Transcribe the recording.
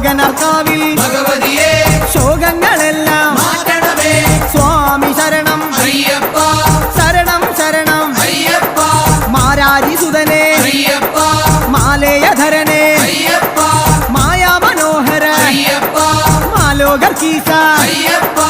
ശോകനർക്കാവിൽ ഭഗവതിയെ ശോകങ്ങളെല്ലാം മാറ്റണമേ സ്വാമി ശരണം അയ്യപ്പ ശരണം ശരണം അയ്യപ്പ മാരാരിസുതനെ അയ്യപ്പ മാലയധരനെ അയ്യപ്പ മായാ മനോഹര അയ്യപ്പ മാലോകർക്കീസ അയ്യപ്പ